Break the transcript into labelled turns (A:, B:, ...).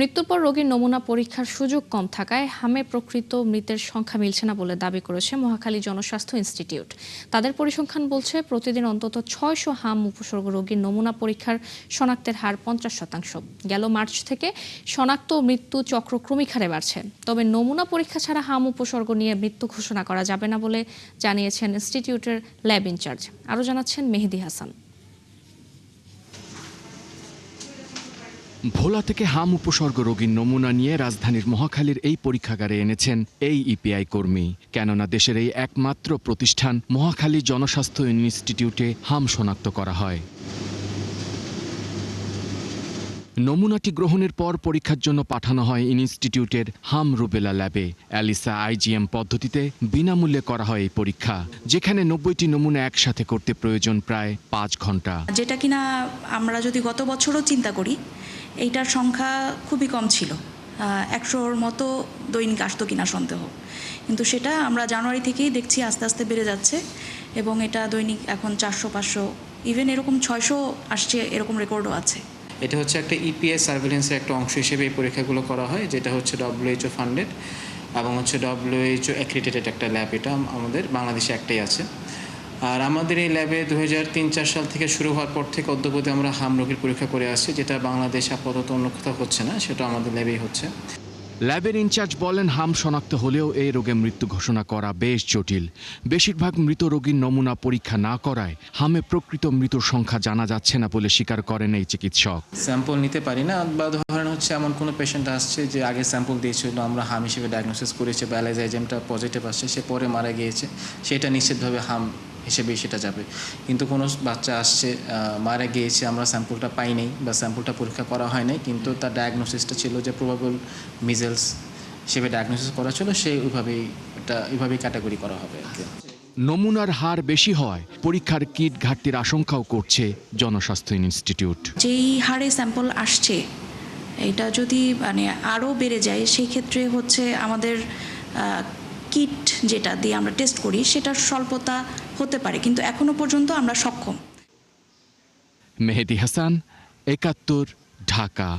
A: মৃত্যুর পর রোগীর নমুনা পরীক্ষার সুযোগ কম থাকায় হামে প্রকৃত মৃতের সংখ্যা মিলছে না বলে দাবি করেছে মহাখালী জনস্বাস্থ্য ইনস্টিটিউট। তাদের পরিসংখ্যান বলছে প্রতিদিন অন্তত ৬০০ হাম উপসর্গ রোগীর নমুনা পরীক্ষার শনাক্তের হার ৫০%। গেল মার্চ থেকে শনাক্ত মৃত্যু চক্র ক্রমিক হারে বাড়ছে। তবে নমুনা পরীক্ষা ছাড়া হাম উপসর্গ নিয়ে মৃত্যু ঘোষণা করা যাবে না বলে জানিয়েছেন ইনস্টিটিউটের ল্যাব ইনচার্জ। আরও জানাচ্ছেন মেহেদি হাসান।
B: ভোলা থেকে হাম উপসর্গ রোগীর নমুনা নিয়ে রাজধানীর মহাখালীর এই পরীক্ষাগারে এনেছেন এই ইপিআই কর্মী। কেননা দেশের এই একমাত্র প্রতিষ্ঠান মহাখালী জনস্বাস্থ্য ইনস্টিটিউটে হাম শনাক্ত করা হয়। নমুনাটি গ্রহণের পর পরীক্ষার জন্য পাঠানো হয় ইনস্টিটিউটের হাম রুবেলা ল্যাবে। অ্যালিসা আইজিএম পদ্ধতিতে বিনামূল্যে করা হয় এই পরীক্ষা, যেখানে ৯০টি নমুনা একসাথে করতে প্রয়োজন প্রায় ৫ ঘন্টা।
C: যেটা কিনা আমরা যদি গত বছরও চিন্তা করি, এইটার সংখ্যা খুবই কম ছিল। ১০০-র মতো দৈনিক আসতো কিনা সন্দেহ, কিন্তু সেটা আমরা জানুয়ারি থেকেই দেখছি আস্তে আস্তে বেড়ে যাচ্ছে এবং এটা দৈনিক এখন ৪০০-৫০০, ইভেন এরকম ৬০০ আসছে, এরকম রেকর্ডও আছে।
D: এটা হচ্ছে একটা ইপিআই সার্ভেলেন্সের একটা অংশ হিসেবে এই পরীক্ষাগুলো করা হয়, যেটা হচ্ছে WHO ফান্ডেড এবং হচ্ছে WHO অ্যাক্রিডিটেড একটা ল্যাব। এটা আমাদের বাংলাদেশে একটাই আছে। আর আমাদের এই ল্যাবে 2003-04 সাল থেকে শুরু হওয়ার পর থেকে অদ্যাবধি আমরা হাম রোগীর পরীক্ষা করে আসছি, যেটা বাংলাদেশ আপাতত অন্য কোথাও হচ্ছে না, সেটা আমাদের ল্যাবেই হচ্ছে।
B: ল্যাবের ইনচার্জ বলেন, হাম শনাক্ত হলেও এই রোগে মৃত্যু ঘোষণা করা বেশ জটিল। বেশিরভাগ মৃত রোগীর নমুনা পরীক্ষা না করায় হামে প্রকৃত মৃত্যুর সংখ্যা জানা যাচ্ছে না বলে স্বীকার করেন এই চিকিৎসক।
D: স্যাম্পল নিতে পারি না, বা ধরেন হচ্ছে এমন কোনো পেশেন্ট আসছে যে আগে স্যাম্পল দিয়েছিল, আমরা হাম হিসেবে ডায়াগনোসিস করেছি বা অ্যালাইজাইজেমটা পজিটিভ আসছে, সে পরে মারা গিয়েছে, সেটা নিশ্চিতভাবে হাম হিসেবে সেটা যাবে। কিন্তু কোনো বাচ্চা আসছে মারা গিয়েছে, আমরা স্যাম্পলটা পাই নাই বা স্যাম্পলটা পরীক্ষা করা হয় নাই, কিন্তু তার ডায়াগনোসিসটা ছিল যে প্রবাবল মিজেলস হিসেবে ডায়াগনোসিস করা ছিল, সেই ওইভাবেই ক্যাটাগরি করা হবে আর কি।
B: নমুনার হার বেশি হয় পরীক্ষার কিট ঘাটতির আশঙ্কাও করছে জনস্বাস্থ্য ইনস্টিটিউট।
C: যেই হারে স্যাম্পল আসছে, এটা যদি আরও বেড়ে যায়, সেই ক্ষেত্রে হচ্ছে আমাদের কিট যেটা দিয়ে আমরা টেস্ট করি সেটার স্বল্পতা হতে পারে, কিন্তু এখনো পর্যন্ত আমরা সক্ষম।
B: মেহেদি হাসান, ৭১, ঢাকা।